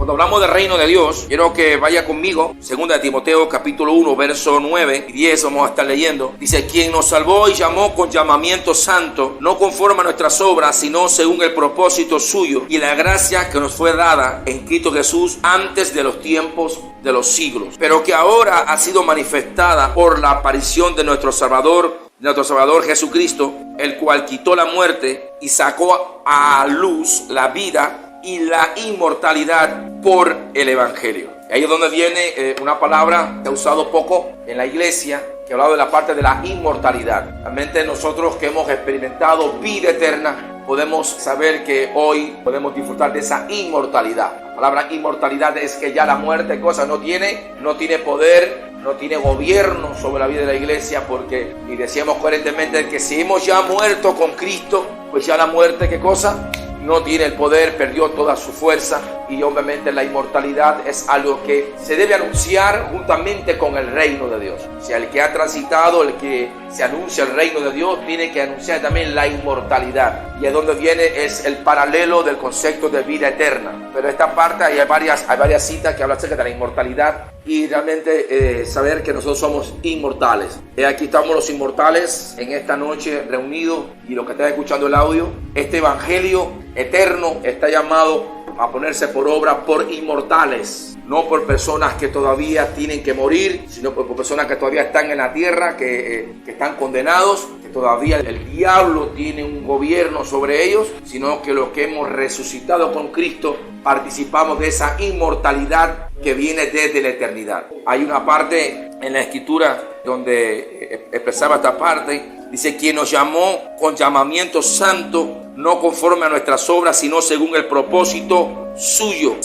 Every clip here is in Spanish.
Cuando hablamos del reino de Dios, quiero que vaya conmigo, 2 Timoteo capítulo 1, verso 9 y 10, vamos a estar leyendo. Dice, quien nos salvó y llamó con llamamiento santo, no conforme a nuestras obras, sino según el propósito suyo y la gracia que nos fue dada en Cristo Jesús antes de los tiempos de los siglos, pero que ahora ha sido manifestada por la aparición de nuestro Salvador Jesucristo, el cual quitó la muerte y sacó a luz la vida y la inmortalidad por el Evangelio. Ahí es donde viene una palabra que he usado poco en la iglesia, que ha hablado de la parte de la inmortalidad. Realmente nosotros que hemos experimentado vida eterna, podemos saber que hoy podemos disfrutar de esa inmortalidad. La palabra inmortalidad es que ya la muerte no tiene poder, no tiene gobierno sobre la vida de la iglesia, porque, y decíamos coherentemente, que si hemos ya muerto con Cristo, pues ya la muerte, no tiene el poder, perdió toda su fuerza. Y obviamente la inmortalidad es algo que se debe anunciar juntamente con el reino de Dios. O sea, el que ha transitado, el que se anuncia el reino de Dios, tiene que anunciar también la inmortalidad. Y es donde viene es el paralelo del concepto de vida eterna. Pero esta parte hay varias citas que hablan acerca de la inmortalidad y realmente saber que nosotros somos inmortales. Aquí estamos los inmortales en esta noche reunidos, y los que están escuchando el audio, este evangelio eterno está llamado a ponerse por obra por inmortales, no por personas que todavía tienen que morir, sino por personas que todavía están en la tierra, que están condenados, que todavía el diablo tiene un gobierno sobre ellos, sino que los que hemos resucitado con Cristo participamos de esa inmortalidad que viene desde la eternidad. Hay una parte en la Escritura donde expresaba esta parte. Dice, quien nos llamó con llamamiento santo, no conforme a nuestras obras, sino según el propósito suyo,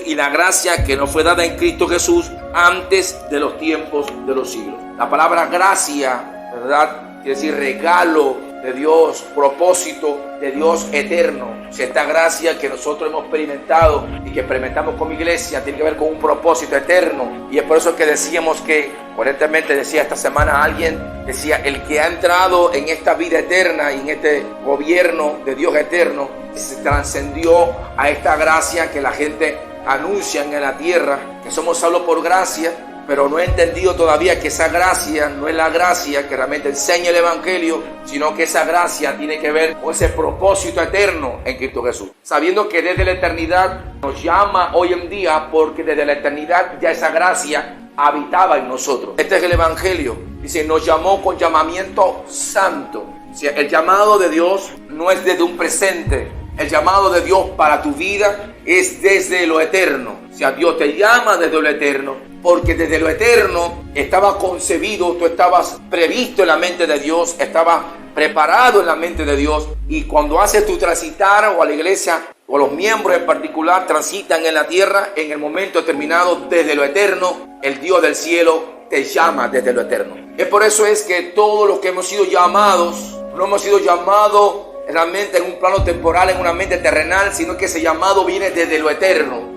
y la gracia que nos fue dada en Cristo Jesús antes de los tiempos de los siglos. La palabra gracia, ¿verdad?, quiere decir regalo de Dios, propósito de Dios eterno. Si esta gracia que nosotros hemos experimentado y que experimentamos como iglesia tiene que ver con un propósito eterno, y es por eso que decíamos que, coherentemente decía esta semana alguien, decía, el que ha entrado en esta vida eterna y en este gobierno de Dios eterno, se trascendió a esta gracia que la gente anuncia en la tierra, que somos salvos por gracia, pero no he entendido todavía que esa gracia no es la gracia que realmente enseña el Evangelio, sino que esa gracia tiene que ver con ese propósito eterno en Cristo Jesús. Sabiendo que desde la eternidad nos llama hoy en día, porque desde la eternidad ya esa gracia habitaba en nosotros. Este es el Evangelio. Dice, nos llamó con llamamiento santo. O sea, el llamado de Dios no es desde un presente. El llamado de Dios para tu vida es desde lo eterno. O sea, Dios te llama desde lo eterno, porque desde lo eterno estaba concebido, tú estabas previsto en la mente de Dios, estabas preparado en la mente de Dios. Y cuando haces tu transitar, o a la iglesia, o los miembros en particular, transitan en la tierra, en el momento determinado, desde lo eterno, el Dios del cielo te llama desde lo eterno. Es por eso es que todos los que hemos sido llamados, no hemos sido llamados realmente en un plano temporal, en una mente terrenal, sino que ese llamado viene desde lo eterno.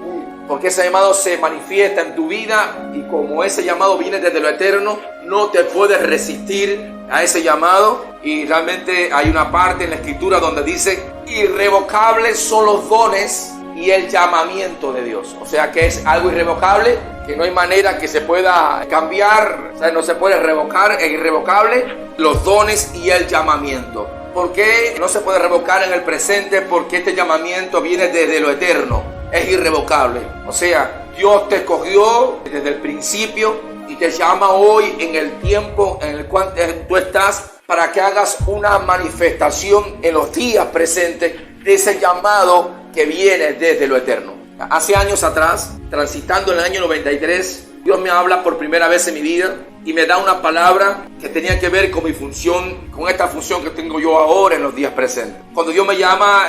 Porque ese llamado se manifiesta en tu vida, y como ese llamado viene desde lo eterno, no te puedes resistir a ese llamado. Y realmente hay una parte en la Escritura donde dice, irrevocables son los dones y el llamamiento de Dios. O sea que es algo irrevocable, que no hay manera que se pueda cambiar, o sea, no se puede revocar, es irrevocable, los dones y el llamamiento. ¿Por qué no se puede revocar en el presente? Porque este llamamiento viene desde lo eterno. Es irrevocable. O sea, Dios te escogió desde el principio y te llama hoy en el tiempo en el cual tú estás, para que hagas una manifestación en los días presentes de ese llamado que viene desde lo eterno. Hace años atrás, transitando en el año 93, Dios me habla por primera vez en mi vida y me da una palabra que tenía que ver con mi función, con esta función que tengo yo ahora en los días presentes. Cuando Dios me llama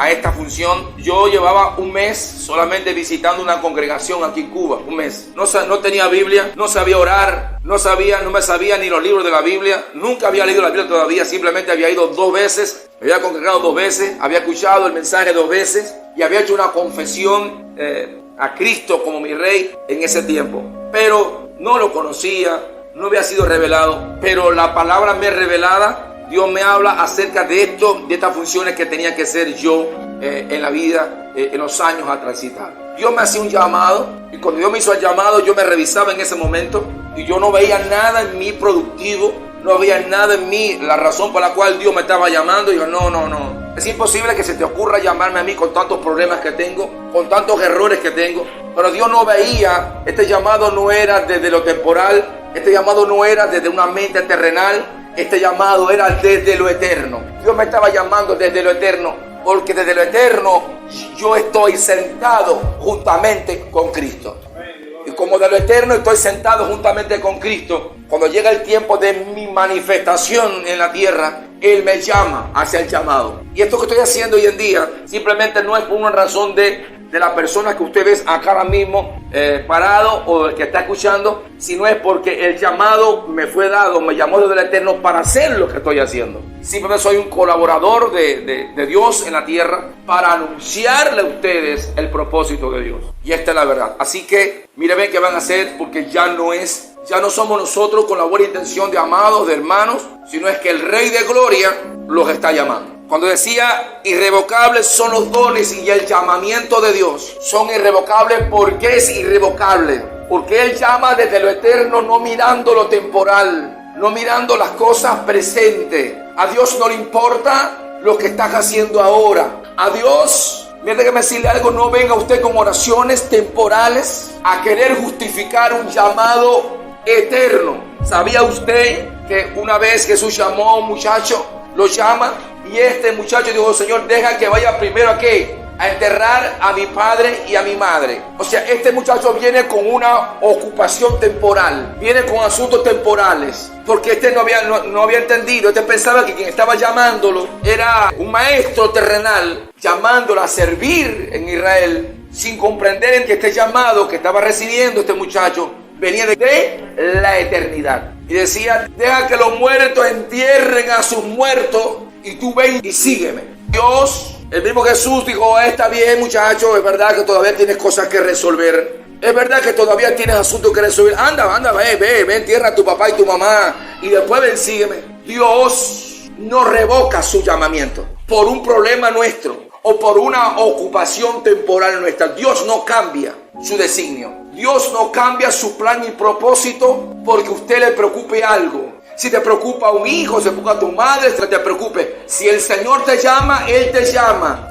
a esta función, yo llevaba un mes solamente visitando una congregación aquí en Cuba, un mes. No tenía Biblia, no sabía orar, no me sabía ni los libros de la Biblia, nunca había leído la Biblia todavía, simplemente había ido 2 veces, me había congregado 2 veces, había escuchado el mensaje 2 veces y había hecho una confesión a Cristo como mi Rey en ese tiempo. Pero no lo conocía, no había sido revelado, pero la palabra me revelada Dios me habla acerca de esto, de estas funciones que tenía que ser yo en la vida, en los años a transitar. Dios me hacía un llamado y cuando Dios me hizo el llamado, yo me revisaba en ese momento y yo no veía nada en mí productivo, no veía nada en mí, la razón por la cual Dios me estaba llamando. Y yo, no. Es imposible que se te ocurra llamarme a mí con tantos problemas que tengo, con tantos errores que tengo. Pero Dios no veía, este llamado no era desde lo temporal, este llamado no era desde una mente terrenal, este llamado era desde lo eterno. Dios me estaba llamando desde lo eterno, porque desde lo eterno yo estoy sentado juntamente con Cristo. Y como de lo eterno estoy sentado juntamente con Cristo, cuando llega el tiempo de mi manifestación en la tierra, Él me llama hacia el llamado. Y esto que estoy haciendo hoy en día simplemente no es por una razón de la persona que usted ve acá ahora mismo parado o el que está escuchando, sino es porque el llamado me fue dado, me llamó desde el eterno para hacer lo que estoy haciendo. Simplemente soy un colaborador de Dios en la tierra para anunciarle a ustedes el propósito de Dios. Y esta es la verdad. Así que miren qué van a hacer, porque ya no somos nosotros con la buena intención de amados, de hermanos, sino es que el Rey de Gloria los está llamando. Cuando decía irrevocables son los dones y el llamamiento de Dios, son irrevocables. ¿Por qué es irrevocable? Porque Él llama desde lo eterno, no mirando lo temporal, no mirando las cosas presentes. A Dios no le importa lo que estás haciendo ahora. A Dios, déjeme decirle algo, no venga usted con oraciones temporales a querer justificar un llamado eterno. ¿Sabía usted que una vez Jesús llamó a un muchacho, lo llama, y este muchacho dijo: Señor, deja que vaya primero a ¿qué? A enterrar a mi padre y a mi madre? O sea, este muchacho viene con una ocupación temporal, viene con asuntos temporales, porque este no había entendido. Este pensaba que quien estaba llamándolo era un maestro terrenal, llamándolo a servir en Israel, sin comprender que este llamado que estaba recibiendo este muchacho venía de la eternidad. Y decía: deja que los muertos entierren a sus muertos y tú ven y sígueme. Dios, el mismo Jesús dijo: está bien, muchacho, es verdad que todavía tienes cosas que resolver, es verdad que todavía tienes asuntos que resolver, anda, ve, entierra a tu papá y tu mamá y después ven, sígueme. Dios no revoca su llamamiento por un problema nuestro o por una ocupación temporal nuestra. Dios no cambia su designio, Dios no cambia su plan y propósito porque a usted le preocupe algo. Si te preocupa un hijo, si te preocupa tu madre, no te preocupe. Si el Señor te llama, Él te llama.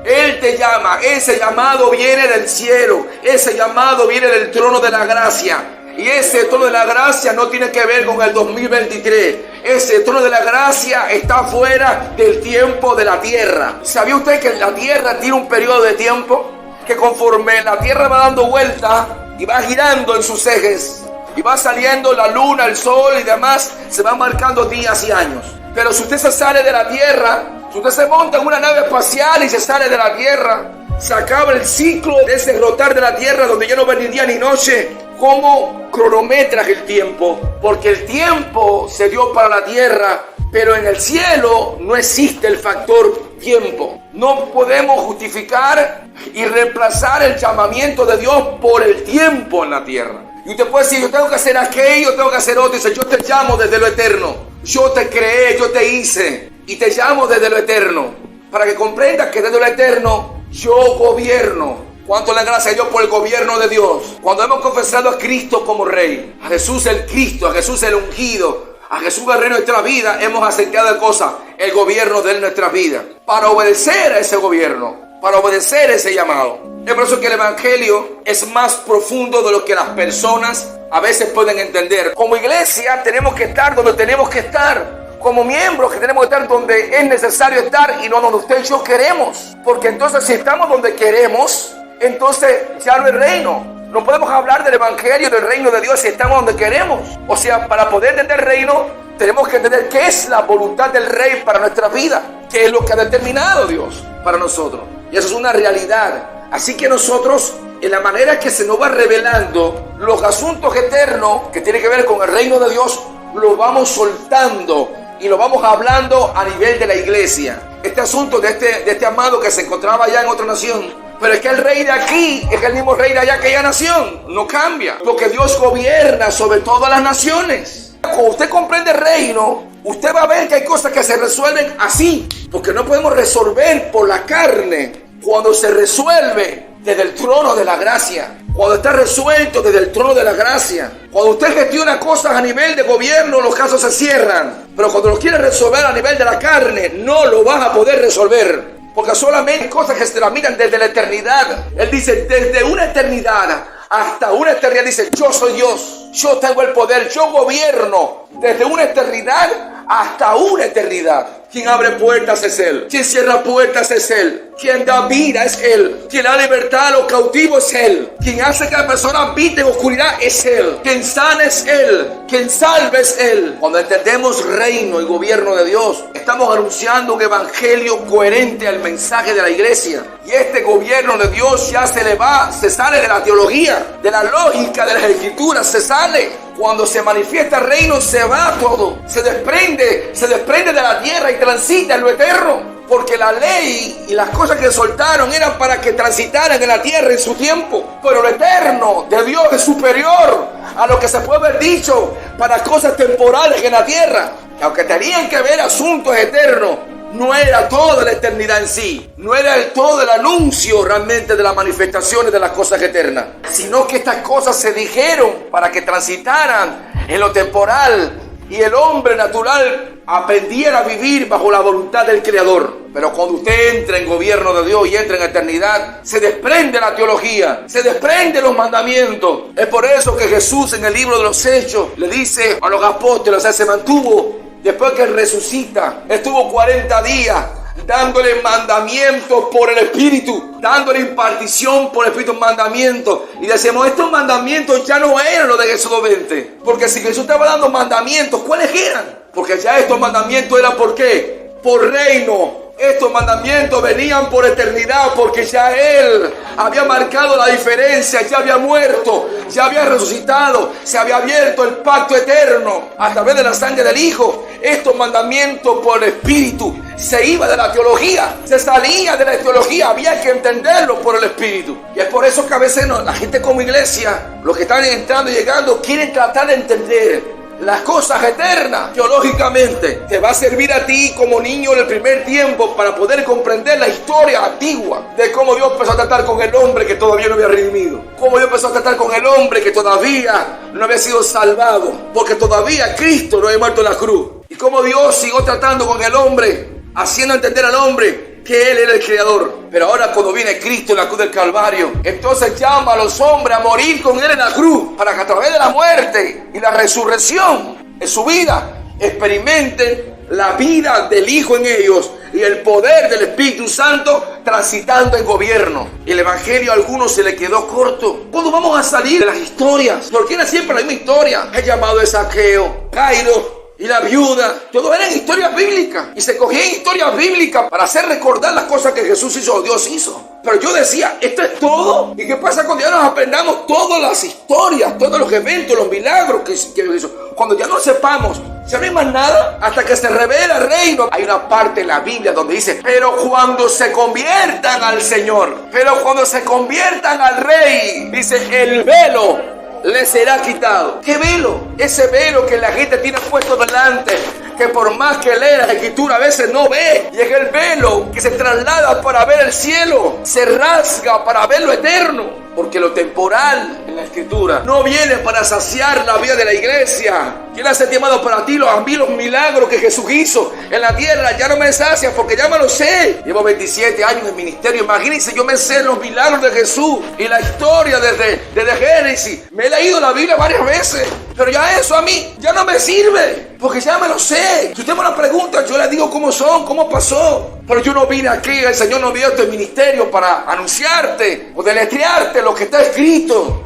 Él te llama. Ese llamado viene del cielo. Ese llamado viene del trono de la gracia. Y ese trono de la gracia no tiene que ver con el 2023. Ese trono de la gracia está fuera del tiempo de la tierra. ¿Sabía usted que la tierra tiene un periodo de tiempo? Que conforme la tierra va dando vuelta y va girando en sus ejes, y va saliendo la luna, el sol y demás, se van marcando días y años. Pero si usted se sale de la tierra, si usted se monta en una nave espacial y se sale de la tierra, se acaba el ciclo de ese rotar de la tierra donde ya no va ni día ni noche. ¿Cómo cronometras el tiempo? Porque el tiempo se dio para la tierra, pero en el cielo no existe el factor tiempo. No podemos justificar y reemplazar el llamamiento de Dios por el tiempo en la tierra. Y usted puede decir: yo tengo que hacer aquello, yo tengo que hacer otro. Dice: yo te llamo desde lo eterno. Yo te creé, yo te hice y te llamo desde lo eterno, para que comprendas que desde lo eterno yo gobierno. ¿Cuánto le gracias a Dios por el gobierno de Dios? Cuando hemos confesado a Cristo como Rey, a Jesús el Cristo, a Jesús el ungido, a Jesús el Rey de nuestra vida, hemos aceptado de cosas, el gobierno de Él en nuestras vidas, para obedecer a ese gobierno, para obedecer ese llamado. Es por eso que el Evangelio es más profundo de lo que las personas a veces pueden entender. Como iglesia tenemos que estar donde tenemos que estar. Como miembros que tenemos que estar donde es necesario estar y no donde usted y yo queremos. Porque entonces si estamos donde queremos, entonces ya no es reino. No podemos hablar del Evangelio, del reino de Dios si estamos donde queremos. O sea, para poder entender el reino, tenemos que entender qué es la voluntad del Rey para nuestra vida. Qué es lo que ha determinado Dios para nosotros. Y eso es una realidad. Así que nosotros, en la manera que se nos va revelando los asuntos eternos que tienen que ver con el reino de Dios, los vamos soltando y lo vamos hablando a nivel de la iglesia. Este asunto de este amado que se encontraba allá en otra nación, pero es que el rey de aquí es el mismo rey de allá, aquella nación, no cambia, porque Dios gobierna sobre todas las naciones. Cuando usted comprende el reino, usted va a ver que hay cosas que se resuelven así, porque no podemos resolver por la carne cuando se resuelve desde el trono de la gracia. Cuando está resuelto desde el trono de la gracia. Cuando usted gestiona cosas a nivel de gobierno, los casos se cierran. Pero cuando lo quiere resolver a nivel de la carne, no lo vas a poder resolver. Porque solamente cosas que se la miran desde la eternidad. Él dice, desde una eternidad hasta una eternidad, dice, yo soy Dios. Yo tengo el poder, yo gobierno desde una eternidad hasta una eternidad. Quien abre puertas es Él. Quien cierra puertas es Él. Quien da vida es Él. Quien da libertad a los cautivos es Él. Quien hace que la persona habite en oscuridad es Él. Quien sana es Él. Quien salva es Él. Cuando entendemos reino y gobierno de Dios, estamos anunciando un evangelio coherente al mensaje de la iglesia. Y este gobierno de Dios ya se sale de la teología, de la lógica de las escrituras, se sale. Cuando se manifiesta el reino, se va todo. Se desprende de la tierra y transita en lo eterno. Porque la ley y las cosas que soltaron eran para que transitaran en la tierra en su tiempo. Pero lo eterno de Dios es superior a lo que se puede haber dicho para cosas temporales en la tierra. Que aunque tenían que ver asuntos eternos, no era toda la eternidad en sí. No era todo el anuncio realmente de las manifestaciones de las cosas eternas. Sino que estas cosas se dijeron para que transitaran en lo temporal. Y el hombre natural aprendiera a vivir bajo la voluntad del Creador. Pero cuando usted entra en gobierno de Dios y entra en eternidad, se desprende la teología, se desprende los mandamientos. Es por eso que Jesús en el libro de los Hechos le dice a los apóstoles, o sea, se mantuvo, después que resucita, estuvo 40 días dándole mandamientos por el Espíritu, dándole impartición por el Espíritu, mandamientos. Y decimos, estos mandamientos ya no eran los de Éxodo 20. Porque si Jesús estaba dando mandamientos, ¿cuáles eran? Porque ya estos mandamientos eran ¿por qué? Por reino. Estos mandamientos venían por eternidad, porque ya Él había marcado la diferencia, ya había muerto, ya había resucitado, se había abierto el pacto eterno a través de la sangre del Hijo. Estos mandamientos por el Espíritu, se iba de la teología, se salía de la teología, había que entenderlo por el Espíritu. Y es por eso que a veces la gente como iglesia, los que están entrando y llegando, quieren tratar de entender las cosas eternas teológicamente. Te va a servir a ti como niño en el primer tiempo para poder comprender la historia antigua de cómo Dios empezó a tratar con el hombre que todavía no había redimido, cómo Dios empezó a tratar con el hombre que todavía no había sido salvado, porque todavía Cristo no había muerto en la cruz, y cómo Dios siguió tratando con el hombre, haciendo entender al hombre que Él era el Creador. Pero ahora cuando viene Cristo en la cruz del Calvario, entonces llama a los hombres a morir con Él en la cruz, para que a través de la muerte y la resurrección en su vida experimenten la vida del Hijo en ellos y el poder del Espíritu Santo transitando en gobierno. Y el Evangelio a algunos se le quedó corto. ¿Cuándo vamos a salir de las historias? Porque era siempre la misma historia. El llamado de Zaqueo, Jairo y la viuda, todo eran historias bíblicas, y se cogían historias bíblicas para hacer recordar las cosas que Jesús hizo o Dios hizo. Pero yo decía, ¿esto es todo? ¿Y qué pasa cuando ya nos aprendamos todas las historias, todos los eventos, los milagros que hizo? Cuando ya no sepamos, ya no hay más nada hasta que se revela el reino. Hay una parte en la Biblia donde dice, pero cuando se conviertan al Señor, pero cuando se conviertan al Rey, dice, el velo le será quitado. ¿Qué velo? Ese velo que la gente tiene puesto delante, que por más que lee la escritura a veces no ve. Y es el velo que se traslada para ver el cielo, se rasga para ver lo eterno. Porque lo temporal en la escritura no viene para saciar la vida de la iglesia. ¿Quién hace llamado para ti? A mí los milagros que Jesús hizo en la tierra ya no me sacian, porque ya me lo sé. Llevo 27 años en ministerio. Imagínense, yo me sé los milagros de Jesús y la historia desde Génesis. Me he leído la Biblia varias veces, pero ya eso a mí ya no me sirve, porque ya me lo sé. Si usted me lo pregunta, yo le digo cómo son, cómo pasó. Pero yo no vine aquí, el Señor no vio este ministerio para anunciarte o deletrearte lo que está escrito.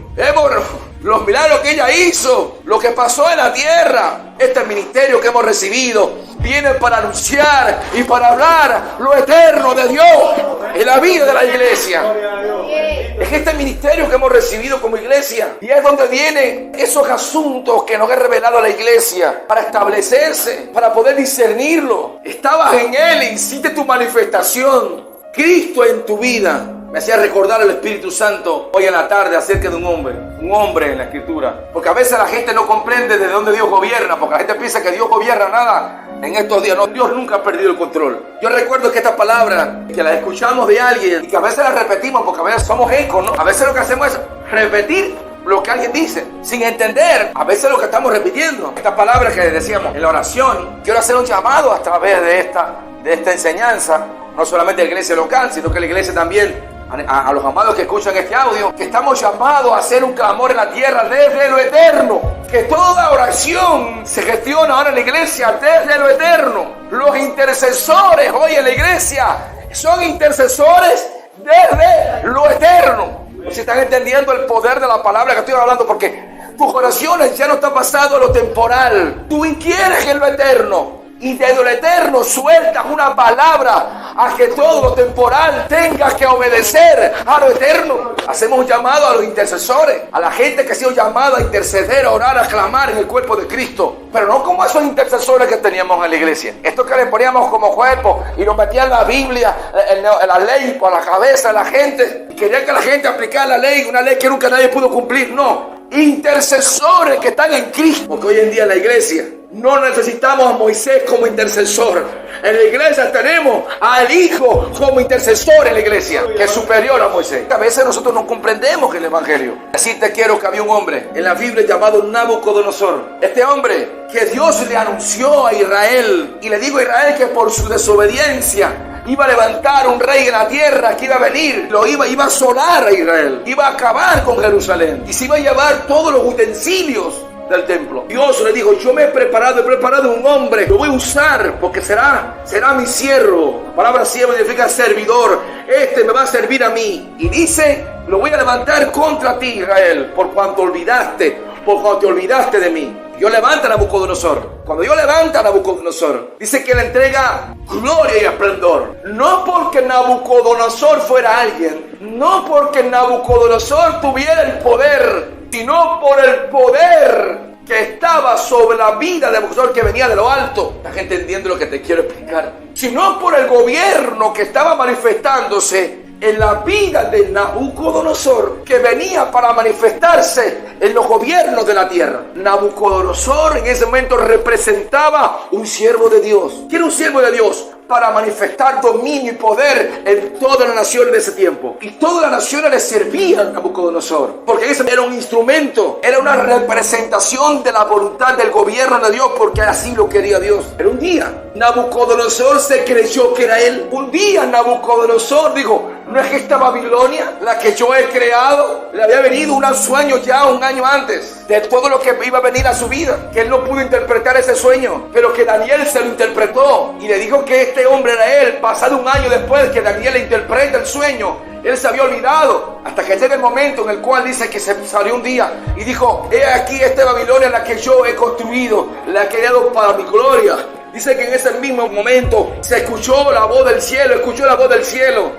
Los milagros que ella hizo, lo que pasó en la tierra. Este ministerio que hemos recibido viene para anunciar y para hablar lo eterno de Dios en la vida de la iglesia. Es este ministerio que hemos recibido como iglesia, y es donde vienen esos asuntos que nos ha revelado la iglesia para establecerse, para poder discernirlo. Estabas en Él e hiciste tu manifestación. Cristo en tu vida Me hacía recordar el Espíritu Santo hoy en la tarde acerca de un hombre en la Escritura. Porque a veces la gente no comprende de dónde Dios gobierna, porque la gente piensa que Dios gobierna nada en estos días. No, Dios nunca ha perdido el control. Yo recuerdo que esta palabra, que la escuchamos de alguien y que a veces la repetimos porque a veces somos ecos, ¿no? A veces lo que hacemos es repetir lo que alguien dice, sin entender a veces lo que estamos repitiendo. Esta palabra que decíamos en la oración, quiero hacer un llamado a través de esta enseñanza, no solamente a la iglesia local, sino que la iglesia también, a los amados que escuchan este audio, que estamos llamados a hacer un clamor en la tierra desde lo eterno, que toda oración se gestiona ahora en la iglesia desde lo eterno. Los intercesores hoy en la iglesia son intercesores desde lo eterno. Si están entendiendo el poder de la palabra que estoy hablando, porque tus oraciones ya no están basadas en lo temporal. Tú inquieres en lo eterno y desde lo eterno sueltas una palabra a que todo lo temporal tenga que obedecer a lo eterno. Hacemos un llamado a los intercesores, a la gente que ha sido llamada a interceder, a orar, a clamar en el cuerpo de Cristo, pero no como esos intercesores que teníamos en la iglesia, estos que le poníamos como cuerpo y nos metían la Biblia, la ley por la cabeza de la gente y querían que la gente aplicara la ley, una ley que nunca nadie pudo cumplir. No, intercesores que están en Cristo, porque hoy en día en la iglesia no necesitamos a Moisés como intercesor. En la iglesia tenemos al Hijo como intercesor en la iglesia, que es superior a Moisés. A veces nosotros no comprendemos el evangelio. Así te quiero que había un hombre en la Biblia llamado Nabucodonosor. Este hombre que Dios le anunció a Israel, y le digo a Israel que por su desobediencia iba a levantar un rey en la tierra que iba a venir, iba a asolar a Israel, iba a acabar con Jerusalén y se iba a llevar todos los utensilios del templo. Dios le dijo: yo he preparado un hombre, lo voy a usar porque será mi siervo. La palabra siervo significa servidor. Este me va a servir a mí. Y dice: lo voy a levantar contra ti, Israel, por cuanto te olvidaste de mí. Dios levanta a Nabucodonosor. Cuando Dios levanta a Nabucodonosor, dice que le entrega gloria y esplendor. No porque Nabucodonosor fuera alguien, no porque Nabucodonosor tuviera el poder, sino por el poder que estaba sobre la vida de Nabucodonosor, que venía de lo alto. La gente entiende lo que te quiero explicar. Sino por el gobierno que estaba manifestándose en la vida de Nabucodonosor, que venía para manifestarse en los gobiernos de la tierra. Nabucodonosor en ese momento representaba un siervo de Dios. ¿Qué era un siervo de Dios? Para manifestar dominio y poder en todas las naciones de ese tiempo. Y todas las naciones le servían a Nabucodonosor, porque ese era un instrumento, era una representación de la voluntad del gobierno de Dios, porque así lo quería Dios. Pero un día Nabucodonosor se creyó que era él. Un día Nabucodonosor dijo: no es que esta Babilonia, la que yo he creado, le había venido un sueño ya un año antes de todo lo que iba a venir a su vida, que él no pudo interpretar ese sueño, pero que Daniel se lo interpretó y le dijo que este hombre era él. Pasado un año después que Daniel le interpreta el sueño, él se había olvidado, hasta que llega el momento en el cual dice que se salió un día y dijo: he aquí esta Babilonia, la que yo he construido, la he creado para mi gloria. Dice que en ese mismo momento se escuchó la voz del cielo,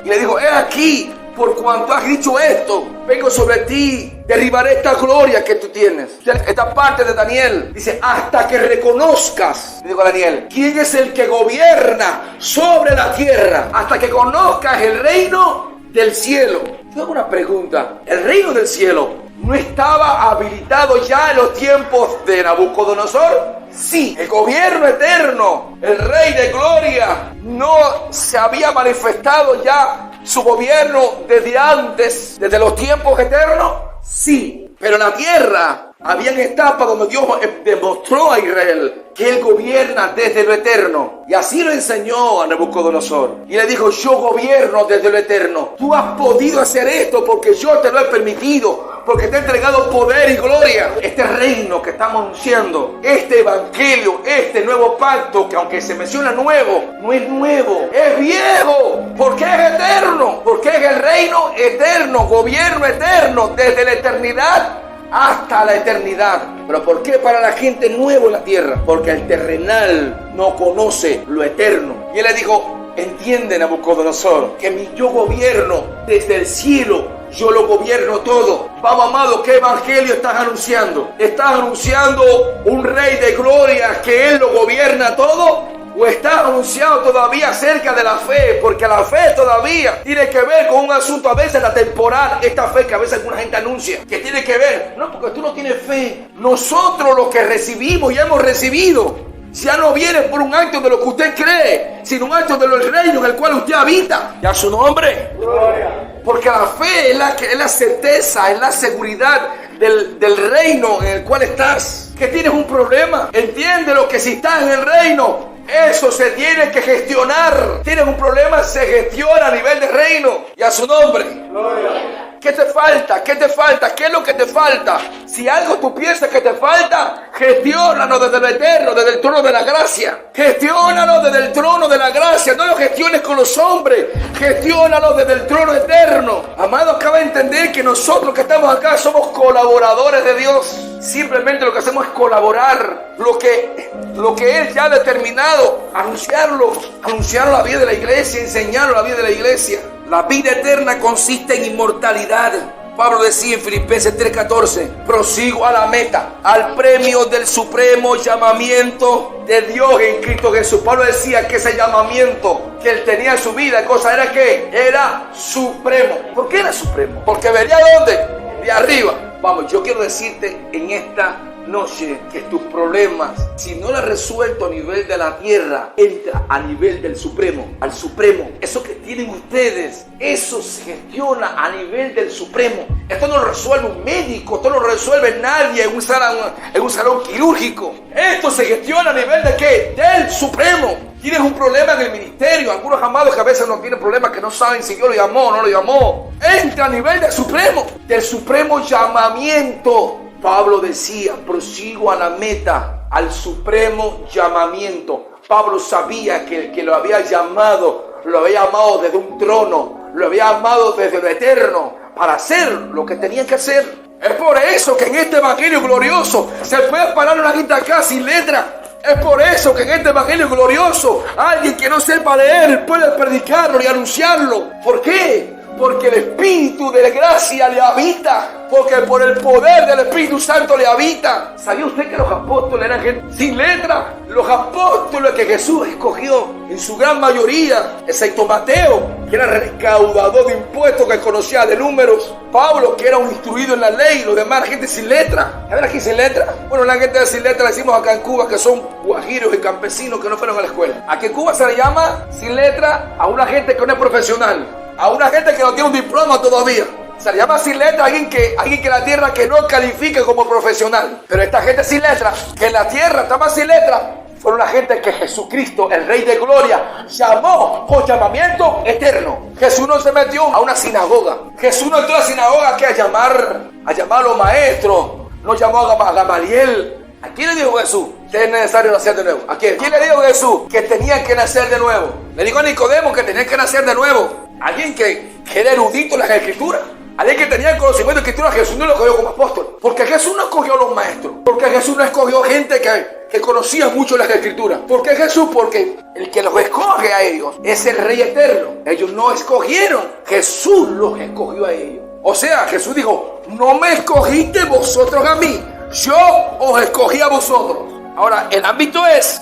y le dijo: he aquí, por cuanto has dicho esto, vengo sobre ti, derribaré esta gloria que tú tienes. Esta parte de Daniel dice: hasta que reconozcas, le digo a Daniel, quién es el que gobierna sobre la tierra, hasta que conozcas el reino del cielo. Yo hago una pregunta: ¿el reino del cielo no estaba habilitado ya en los tiempos de Nabucodonosor? Sí, el gobierno eterno, el Rey de Gloria, ¿no se había manifestado ya su gobierno desde antes, desde los tiempos eternos? Sí, pero en la tierra habían etapas donde Dios demostró a Israel que Él gobierna desde lo eterno. Y así lo enseñó a Nabucodonosor. Y le dijo: yo gobierno desde lo eterno. Tú has podido hacer esto porque yo te lo he permitido, porque te he entregado poder y gloria. Este reino que estamos anunciando, este evangelio, este nuevo pacto, que aunque se menciona nuevo, no es nuevo, es viejo, porque es eterno, porque es el reino eterno, gobierno eterno, desde la eternidad hasta la eternidad. ¿Pero por qué para la gente nuevo en la tierra? Porque el terrenal no conoce lo eterno. Y él le dijo: entiende, Nabucodonosor, que yo gobierno desde el cielo, yo lo gobierno todo. Vamos, amado, ¿qué evangelio estás anunciando? ¿Estás anunciando un rey de gloria que él lo gobierna todo? ¿O estás anunciando todavía acerca de la fe? Porque la fe todavía tiene que ver con un asunto a veces la temporal. Esta fe que a veces alguna gente anuncia, que tiene que ver, no, porque tú no tienes fe. Nosotros los que recibimos y hemos recibido, ya no viene por un acto de lo que usted cree, sino un acto del reino en el cual usted habita. ¿Y a su nombre? Gloria. Porque la fe es la certeza, es la seguridad del reino en el cual estás. Que tienes un problema, entiéndelo, que si estás en el reino, eso se tiene que gestionar. Tienes un problema, se gestiona a nivel de reino. Y a su nombre. Gloria. ¿Qué te falta? ¿Qué te falta? ¿Qué es lo que te falta? Si algo tú piensas que te falta, gestiónalo desde el eterno, desde el trono de la gracia. Gestiónalo desde el trono de la gracia. No lo gestiones con los hombres. Gestiónalo desde el trono eterno. Amados, acaba de entender que nosotros que estamos acá somos colaboradores de Dios. Simplemente lo que hacemos es colaborar. Lo que Él ya ha determinado, anunciarlo a la vida de la iglesia, enseñarlo a la vida de la iglesia. La vida eterna consiste en inmortalidad. Pablo decía en Filipenses 3:14, prosigo a la meta, al premio del supremo llamamiento de Dios en Cristo Jesús. Pablo decía que ese llamamiento que él tenía en su vida, cosa era que era supremo. ¿Por qué era supremo? Porque venía ¿de dónde? De arriba. Vamos, yo quiero decirte en esta noche que tus problemas, si no los has resuelto a nivel de la tierra, entra a nivel del supremo, al supremo. Eso que tienen ustedes, eso se gestiona a nivel del supremo. Esto no lo resuelve un médico, esto no lo resuelve nadie en un salón quirúrgico. Esto se gestiona a nivel de ¿qué? Del supremo. Tienes un problema en el ministerio, algunos amados que a veces no tienen problemas, que no saben si Dios lo llamó o no lo llamó. Entra a nivel del supremo llamamiento. Pablo decía, prosigo a la meta, al supremo llamamiento. Pablo sabía que el que lo había llamado desde un trono, lo había llamado desde lo eterno, para hacer lo que tenía que hacer. Es por eso que en este evangelio glorioso se puede parar una gente acá sin letra. Es por eso que en este evangelio glorioso alguien que no sepa leer puede predicarlo y anunciarlo. ¿Por qué? Porque el Espíritu de la gracia le habita. Porque por el poder del Espíritu Santo le habita. ¿Sabía usted que los apóstoles eran gente sin letra? Los apóstoles que Jesús escogió, en su gran mayoría, excepto Mateo, que era recaudador de impuestos, que conocía de números. Pablo, que era un instruido en la ley. Los demás, gente sin letra. ¿Saben aquí sin letra? Bueno, la gente sin letra le decimos acá en Cuba que son guajiros y campesinos que no fueron a la escuela. Aquí en Cuba se le llama sin letra a una gente que no es profesional. A una gente que no tiene un diploma todavía. Se le llama sin letra a alguien que en la tierra que no califique como profesional. Pero esta gente sin letra, que en la tierra está más sin letra, fueron la gente que Jesucristo, el Rey de Gloria, llamó con llamamiento eterno. Jesús no se metió a una sinagoga. Jesús no entró a la sinagoga que a llamar a los maestros. No llamó a Gamaliel. ¿A quién le dijo Jesús que es necesario nacer de nuevo? ¿A quién? ¿Quién le dijo Jesús que tenían que nacer de nuevo? Le dijo a Nicodemo que tenían que nacer de nuevo. Alguien que era erudito en las escrituras. Alguien que tenía conocimiento de escritura. Jesús no lo escogió como apóstol. Porque Jesús no escogió a los maestros. Porque Jesús no escogió gente que conocía mucho las escrituras. ¿Por qué Jesús? Porque el que los escoge a ellos es el Rey eterno. Ellos no escogieron. Jesús los escogió a ellos. O sea, Jesús dijo, no me escogiste vosotros a mí. Yo os escogí a vosotros. Ahora, el ámbito es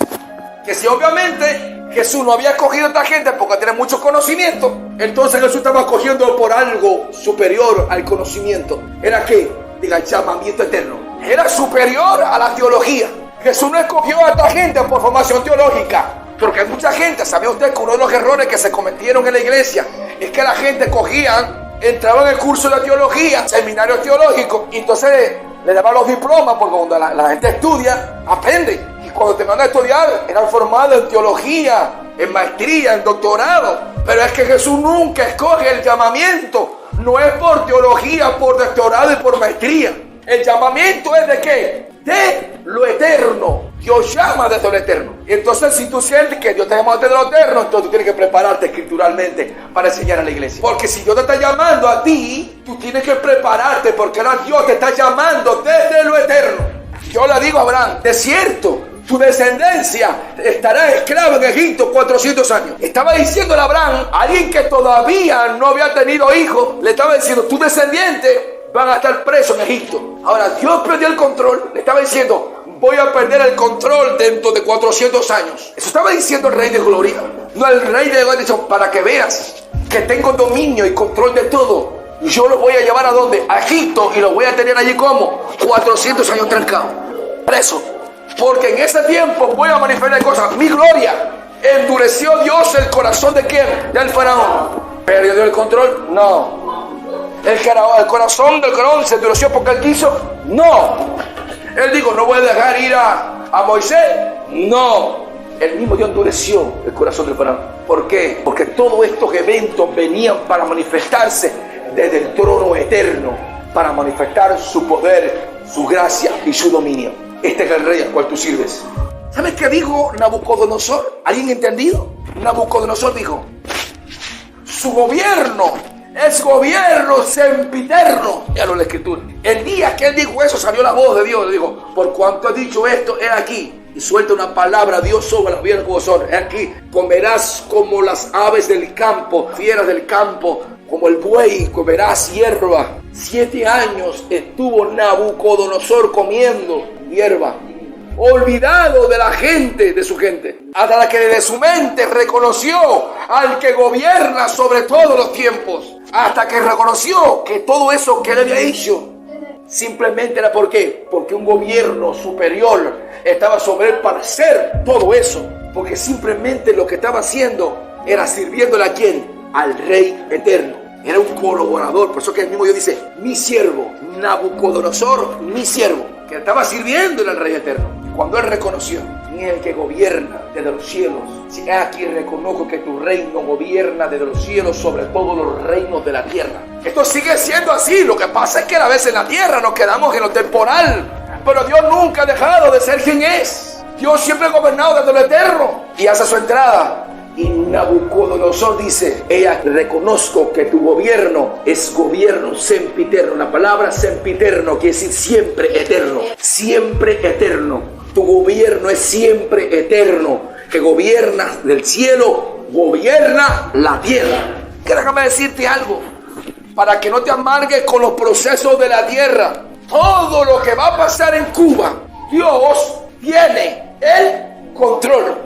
que si obviamente Jesús no había escogido a esta gente porque tiene mucho conocimiento, entonces Jesús estaba escogiendo por algo superior al conocimiento. ¿Era qué? Diga, llamamiento eterno. Era superior a la teología. Jesús no escogió a esta gente por formación teológica. Porque hay mucha gente, ¿sabía usted que uno de los errores que se cometieron en la iglesia es que la gente entraba en el curso de teología, seminarios teológicos, y entonces le daban los diplomas, porque cuando la gente estudia, aprende. Y cuando te mandan a estudiar, eran formados en teología, en maestría, en doctorado. Pero es que Jesús nunca escoge el llamamiento. No es por teología, por doctorado y por maestría. El llamamiento es ¿de qué? De lo eterno. Dios llama desde lo eterno. Y entonces si tú sientes que Dios te llama desde lo eterno, entonces tú tienes que prepararte escrituralmente para enseñar a la iglesia. Porque si Dios te está llamando a ti, tú tienes que prepararte, porque ahora Dios te está llamando desde lo eterno. Yo le digo a Abraham, de cierto, tu descendencia estará esclava en Egipto 400 años. Estaba diciendo a Abraham, alguien que todavía no había tenido hijos, le estaba diciendo, tu descendiente van a estar presos en Egipto. Ahora Dios perdió el control, le estaba diciendo, voy a perder el control dentro de 400 años. Eso estaba diciendo el Rey de Gloria. No, el Rey de Gloria dijo, para que veas que tengo dominio y control de todo. Y yo lo voy a llevar ¿a dónde? A Egipto, y lo voy a tener allí como 400 años trancado, preso. Porque en ese tiempo voy a manifestar cosas. Mi gloria. ¿Endureció Dios el corazón de quién? Del faraón. ¿Perdió el control? No. ¿El corazón del faraón se endureció porque él quiso? No. Él dijo, no voy a dejar ir a Moisés. No. El mismo Dios endureció el corazón del faraón. ¿Por qué? Porque todos estos eventos venían para manifestarse desde el trono eterno, para manifestar su poder, su gracia y su dominio. Este es el rey al cual tú sirves. ¿Sabes qué dijo Nabucodonosor? ¿Alguien entendido? Nabucodonosor dijo, su gobierno es gobierno sempiterno. Ya lo la escritura. El día que él dijo eso, salió la voz de Dios. Le dijo, por cuanto ha dicho esto, he aquí. Y suelta una palabra Dios sobre los bienes Nabucodonosor. He aquí, comerás como las aves del campo, fieras del campo, como el buey, comerás hierba. 7 años estuvo Nabucodonosor comiendo hierba, olvidado de la gente, de su gente, hasta que de su mente reconoció al que gobierna sobre todos los tiempos, hasta que reconoció que todo eso que él había hecho simplemente era ¿por qué? Porque un gobierno superior estaba sobre él para hacer todo eso, porque simplemente lo que estaba haciendo era sirviéndole ¿a quién? Al Rey eterno. Era un colaborador. Por eso que el mismo Dios dice, mi siervo Nabucodonosor, mi siervo, que estaba sirviéndole al Rey eterno. Cuando él reconoció, ni el que gobierna desde los cielos, si aquí reconozco que tu reino gobierna desde los cielos sobre todos los reinos de la tierra. Esto sigue siendo así. Lo que pasa es que a veces en la tierra nos quedamos en lo temporal, pero Dios nunca ha dejado de ser quien es. Dios siempre ha gobernado desde lo eterno y hace su entrada. Y Nabucodonosor dice, ella, reconozco que tu gobierno es gobierno sempiterno. La palabra sempiterno quiere decir siempre eterno. Siempre eterno. Tu gobierno es siempre eterno. Que gobierna del cielo, gobierna la tierra. Que déjame decirte algo, para que no te amargues con los procesos de la tierra. Todo lo que va a pasar en Cuba, Dios tiene el control.